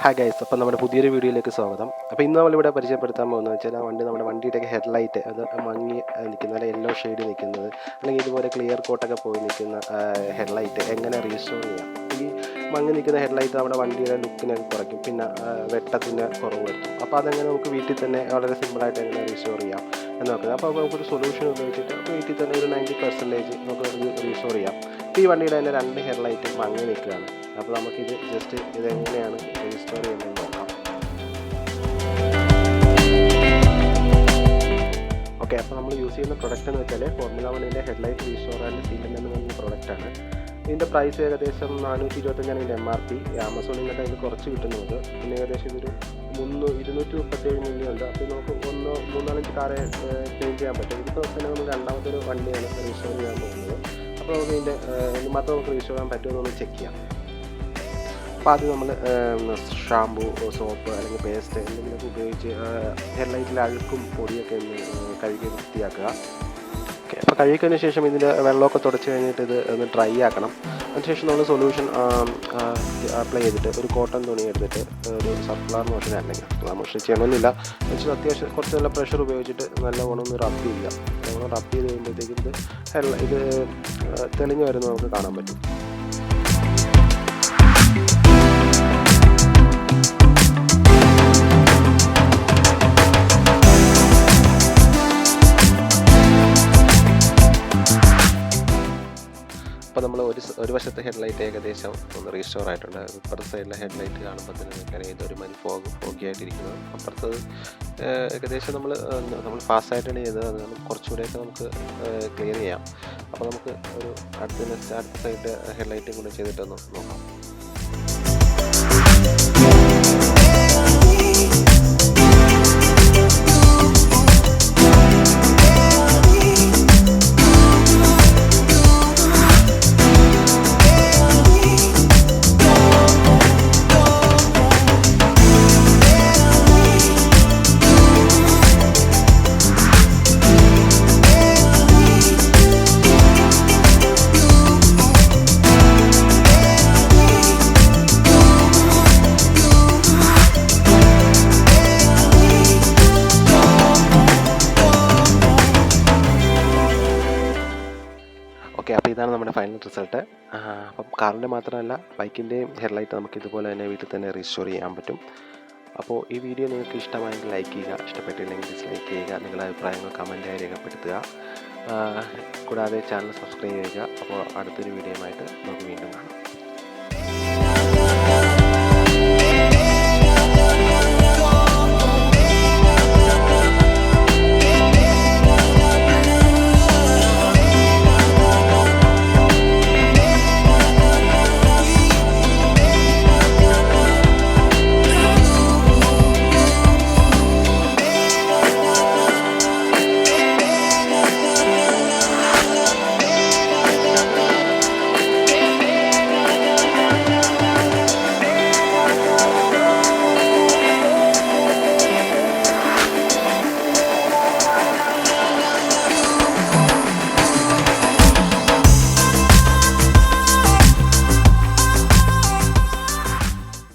Hi guys, അപ്പോൾ നമ്മുടെ പുതിയൊരു വീഡിയോയിലേക്ക് സ്വാഗതം. അപ്പോൾ ഇന്ന് നമ്മളിവിടെ പരിചയപ്പെടുത്താൻ പോകുന്നത് വെച്ചാൽ നമ്മുടെ വണ്ടിയുടെയൊക്കെ ഹെഡ്ലൈറ്റ് അത് മങ്ങി നിൽക്കുന്ന അല്ല യെല്ലോ ഷെയ്ഡ് നിൽക്കുന്നത് അല്ലെങ്കിൽ ഇതുപോലെ ക്ലിയർ കോട്ടൊക്കെ പോയി നിൽക്കുന്ന ഹെഡ്ലൈറ്റ് എങ്ങനെ റീസ്റ്റോർ ചെയ്യാം. ഈ മങ്ങി നിൽക്കുന്ന ഹെഡ്ലൈറ്റ് നമ്മുടെ വണ്ടിയുടെ ലുക്കിനൊക്കെ കുറയ്ക്കും, പിന്നെ വെട്ടത്തിന് കുറവ് വരുത്തും. അപ്പോൾ അതെങ്ങനെ നമുക്ക് വീട്ടിൽ തന്നെ വളരെ സിമ്പിളായിട്ട് എങ്ങനെ റീസ്റ്റോർ ചെയ്യാം എന്ന് നോക്കുന്നത്. അപ്പോൾ നമുക്കൊരു സൊല്യൂഷൻ ഉപയോഗിച്ചിട്ട് വീട്ടിൽ തന്നെ ഒരു 90% നമുക്ക് റീസ്റ്റോർ ചെയ്യാം. ഈ വണ്ടിയുടെ തന്നെ 2 ഹെഡ്ലൈറ്റ് മങ്ങി നിൽക്കുകയാണ്. അപ്പോൾ നമുക്കിത് ജസ്റ്റ് ഇതെങ്ങനെയാണ് റീസ്റ്റോർ ചെയ്യുന്നത് നോക്കാം. ഓക്കെ, അപ്പോൾ നമ്മൾ യൂസ് ചെയ്യുന്ന പ്രൊഡക്റ്റ് എന്ന് വെച്ചാൽ formula 1 headlight restore and sealant എന്ന് പറയുന്ന പ്രൊഡക്റ്റാണ്. ഇതിൻ്റെ പ്രൈസ് ഏകദേശം 425 ഇതിൻ്റെ MRP. ആമസോണിൽ നിന്നൊക്കെ അതിൽ കുറച്ച് കിട്ടുന്നത്. പിന്നെ ഏകദേശം ഇതൊരു 237 മില്ലി ഉണ്ട്. അപ്പോൾ നമുക്ക് 3-4 കാറെ ചേഞ്ച് ചെയ്യാൻ പറ്റും. ഇതിപ്പോൾ തന്നെ നമുക്ക് രണ്ടാമതൊരു വണ്ടിയാണ് റീസ്റ്റോർ ചെയ്യാൻ പോകുന്നത്. അപ്പോൾ നമുക്ക് ഇതിൻ്റെ മാത്രം നമുക്ക് റീസ്റ്റോർ ചെയ്യാൻ പറ്റുമെന്നൊന്ന് ചെക്ക് ചെയ്യാം. അപ്പോൾ ആദ്യം നമ്മൾ ഷാമ്പു, സോപ്പ് അല്ലെങ്കിൽ പേസ്റ്റ് എന്തെങ്കിലുമൊക്കെ ഉപയോഗിച്ച് ഹെഡ്ലൈറ്റിൽ അഴുക്കും പൊടിയൊക്കെ ഒന്ന് കഴുകി വൃത്തിയാക്കുക. ഓക്കെ, അപ്പോൾ കഴുകിയതിന് ശേഷം ഇതിൻ്റെ വെള്ളമൊക്കെ തുടച്ച് കഴിഞ്ഞിട്ട് ഇത് ഒന്ന് ഡ്രൈ ആക്കണം. അതിനുശേഷം നമ്മൾ സൊല്യൂഷൻ അപ്ലൈ ചെയ്തിട്ട് ഒരു കോട്ടൺ തുണി എടുത്തിട്ട് ഒരു സർക്കുലർ മോഷൻ അല്ലെങ്കിൽ സർക്കുലർ മോഷൻ ചെയ്യണമെന്നില്ല, വെച്ചാൽ അത്യാവശ്യം കുറച്ച് നല്ല പ്രഷർ ഉപയോഗിച്ചിട്ട് നല്ലവണ്ണം ഒന്ന് റബ്ബ് ചെയ്യുക. നല്ലവണ്ണം റബ്ബ് ചെയ്ത് കഴിയുമ്പോഴത്തേക്കും ഇത് തെളിഞ്ഞ് വരുന്നത് നമുക്ക് കാണാൻ പറ്റും. അപ്പോൾ നമ്മൾ ഒരു വശത്തെ ഹെഡ്ലൈറ്റ് ഏകദേശം ഒന്ന് റീസ്റ്റോർ ആയിട്ടുണ്ട്. ഇപ്പുറത്തെ സൈഡിലെ ഹെഡ്ലൈറ്റ് കാണുമ്പോൾ തന്നെ നിൽക്കാൻ ഇതൊരു മതി ഫോഗി ആയിട്ടിരിക്കുന്നത്. അപ്പുറത്തത് ഏകദേശം നമ്മൾ ഫാസ്റ്റായിട്ടാണ് ചെയ്തത്. അത് കുറച്ചുകൂടെയൊക്കെ നമുക്ക് ക്ലിയർ ചെയ്യാം. അപ്പോൾ നമുക്ക് ഒരു അടുത്ത സൈഡ് ഹെഡ്ലൈറ്റും കൂടെ ചെയ്തിട്ടൊന്ന് നോക്കാം. ഓക്കെ, അപ്പോൾ ഇതാണ് നമ്മുടെ ഫൈനൽ റിസൾട്ട്. അപ്പം കാറിൻ്റെ മാത്രമല്ല ബൈക്കിൻ്റെയും ഹെഡ്ലൈറ്റ് നമുക്ക് ഇതുപോലെ തന്നെ വീട്ടിൽ തന്നെ റീസ്റ്റോർ ചെയ്യാൻ പറ്റും. അപ്പോൾ ഈ വീഡിയോ നിങ്ങൾക്ക് ഇഷ്ടമായെങ്കിൽ ലൈക്ക് ചെയ്യുക, ഇഷ്ടപ്പെട്ടില്ലെങ്കിൽ ഡിസ്ലൈക്ക് ചെയ്യുക. നിങ്ങളുടെ അഭിപ്രായങ്ങൾ കമൻറ്റായി രേഖപ്പെടുത്തുക. കൂടാതെ ചാനൽ സബ്സ്ക്രൈബ് ചെയ്യുക. അപ്പോൾ അടുത്തൊരു വീഡിയോയുമായിട്ട് നമുക്ക് വീണ്ടും കാണാം.